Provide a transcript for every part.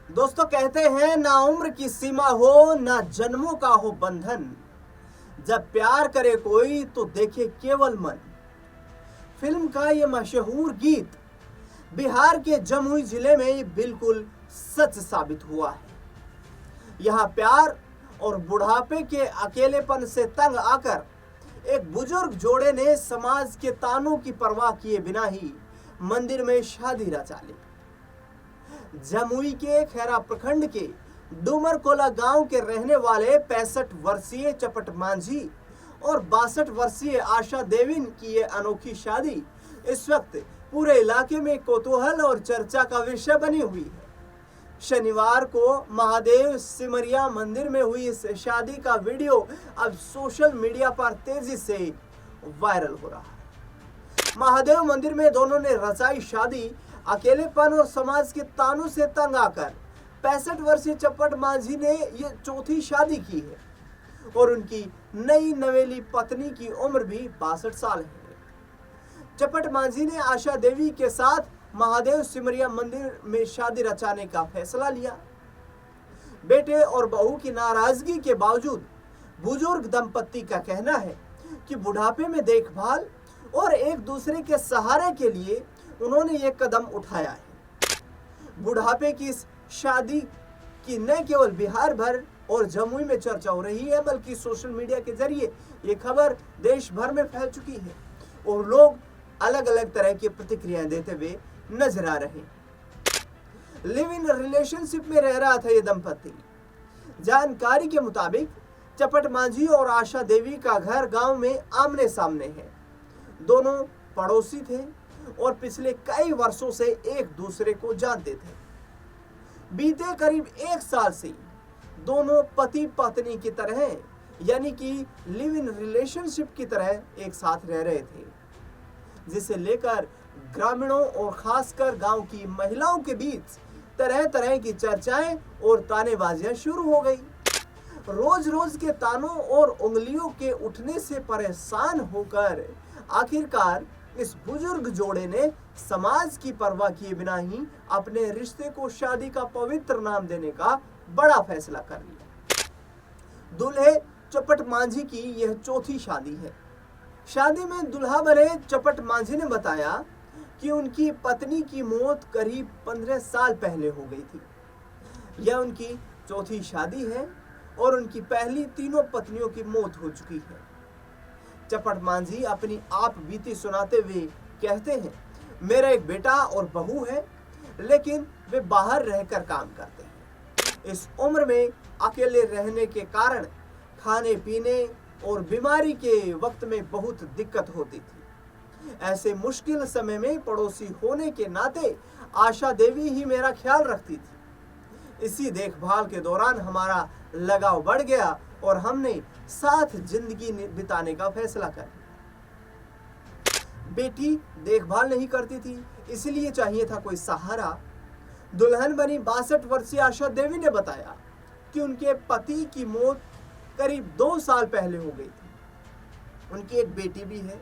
दोस्तों कहते हैं ना उम्र की सीमा हो ना जन्मों का हो बंधन, जब प्यार करे कोई तो देखे केवल मन। फिल्म का ये मशहूर गीत बिहार के जमुई जिले में बिल्कुल सच साबित हुआ है। यहाँ प्यार और बुढ़ापे के अकेलेपन से तंग आकर एक बुजुर्ग जोड़े ने समाज के तानों की परवाह किए बिना ही मंदिर में शादी रचा ली। जमुई के खैरा प्रखंड के डूमरकोला गांव के रहने वाले 65 वर्षीय चपट मांझी और 62 वर्षीय आशा देवी की ये अनोखी शादी इस वक्त पूरे इलाके में कौतूहल और चर्चा का विषय बनी हुई है। शनिवार को महादेव सिमरिया मंदिर में हुई इस शादी का वीडियो अब सोशल मीडिया पर तेजी से वायरल हो रहा है। महादेव मंदिर में दोनों ने रचाई शादी अकेलेपन और समाज के तानों से तंग आकर 65 वर्षीय चपट मांझी ने ये चौथी शादी की है और उनकी नई नवेली पत्नी की उम्र भी 62 साल है। चपट मांझी ने आशा देवी के साथ महादेव सिमरिया मंदिर में शादी रचाने का फैसला लिया। बेटे और बहू की नाराजगी के बावजूद बुजुर्ग दंपत्ति का कहना है कि बुढ़ापे में देखभाल और एक दूसरे के सहारे के लिए उन्होंने ये कदम उठाया है। बुढ़ापे की इस शादी की न केवल बिहार भर और जमुई में चर्चा हो रही है, बल्कि सोशल मीडिया के जरिए ये खबर देश भर में फैल चुकी है और लोग अलग अलग तरह की प्रतिक्रियाएं देते हुए नजर आ रहे हैं। लिव इन रिलेशनशिप में रह रहा था ये दंपति। जानकारी के मुताबिक चपट मांझी और आशा देवी का घर गांव में आमने सामने है। दोनों पड़ोसी थे और पिछले कई वर्षों से एक दूसरे को जानते थे। बीते करीब 1 साल से दोनों पति पत्नी की तरह यानी कि लिव इन रिलेशनशिप की तरह एक साथ रह रहे थे, जिसे लेकर ग्रामीणों और खासकर गांव की महिलाओं के बीच तरह तरह की चर्चाएं और तानेबाजियां शुरू हो गई। रोज रोज के तानों और उंगलियों के उठने से परेशान होकर आखिरकार इस बुजुर्ग जोड़े ने समाज की परवाह किए बिना ही अपने रिश्ते को शादी का पवित्र नाम देने का बड़ा फैसला कर लिया। दूल्हे चपट मांझी की यह चौथी शादी है। शादी में दुल्हा बने चपट मांझी ने बताया कि उनकी पत्नी की मौत करीब 15 साल पहले हो गई थी। यह उनकी चौथी शादी है और उनकी पहली तीनों पत्नियों की मौत हो चुकी है। चपट मांझी अपनी आप बीती सुनाते हुए कहते हैं, मेरा एक बेटा और बहू है, लेकिन वे बाहर रहकर काम करते हैं। इस उम्र में अकेले रहने के कारण खाने पीने और बीमारी के वक्त में बहुत दिक्कत होती थी। ऐसे मुश्किल समय में पड़ोसी होने के नाते आशा देवी ही मेरा ख्याल रखती थी। इसी देखभाल के दौरान हमारा लगाव बढ़ गया और हमने साथ जिंदगी बिताने का फैसला कर लिया। बेटी देखभाल नहीं करती थी, इसलिए चाहिए था कोई सहारा। दुल्हन बनी 62 वर्षीय आशा देवी ने बताया कि उनके पति की मौत करीब 2 साल पहले हो गई थी। उनकी एक बेटी भी है,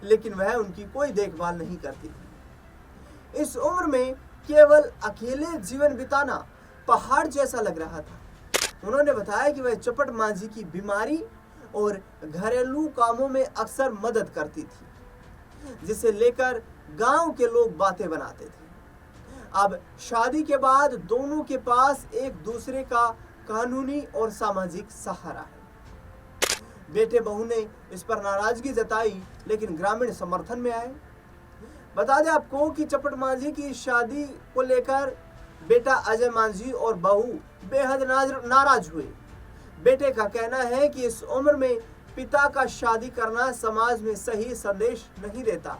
लेकिन वह उनकी कोई देखभाल नहीं करती थी। इस उम्र में केवल अकेले जीवन बिताना पहाड़ जैसा लग रहा था। उन्होंने बताया कि वह चपट मांझी की बीमारी और घरेलू कामों में अक्सर मदद करती थी, जिसे लेकर गांव के लोग बातें बनाते थे। अब शादी के बाद दोनों के पास एक दूसरे का कानूनी और सामाजिक सहारा है। बेटे बहू ने इस पर नाराजगी जताई, लेकिन ग्रामीण समर्थन में आए। बता दें आपको कि चपट मांझी की शादी को लेकर बेटा अजय मांझी और बहू बेहद नाराज हुए। बेटे का कहना है कि इस उम्र में पिता का शादी करना समाज में सही संदेश नहीं देता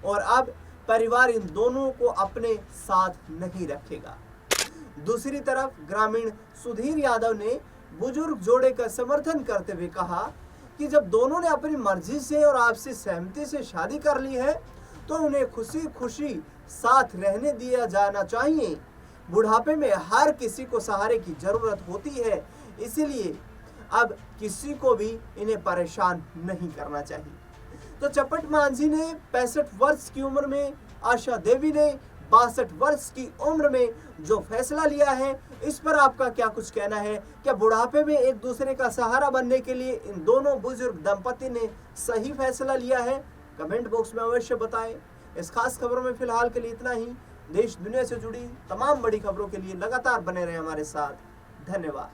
और अब परिवार इन दोनों को अपने साथ नहीं रखेगा। दूसरी तरफ ग्रामीण सुधीर यादव ने बुजुर्ग जोड़े का समर्थन करते हुए कहा कि जब दोनों ने अपनी मर्जी से और आपसी सहमति से शादी कर ली है तो उन्हें खुशी खुशी साथ रहने दिया जाना चाहिए। बुढ़ापे में हर किसी को सहारे की जरूरत होती है, इसीलिए अब किसी को भी इन्हें परेशान नहीं करना चाहिए। तो चपट मांझी ने 65 वर्ष की उम्र में, आशा देवी ने 62 वर्ष की उम्र में जो फैसला लिया है, इस पर आपका क्या कुछ कहना है? क्या बुढ़ापे में एक दूसरे का सहारा बनने के लिए इन दोनों बुजुर्ग दंपति ने सही फैसला लिया है? कमेंट बॉक्स में अवश्य बताएं। इस खास खबरों में फिलहाल के लिए इतना ही। देश दुनिया से जुड़ी तमाम बड़ी खबरों के लिए लगातार बने रहें हमारे साथ। धन्यवाद।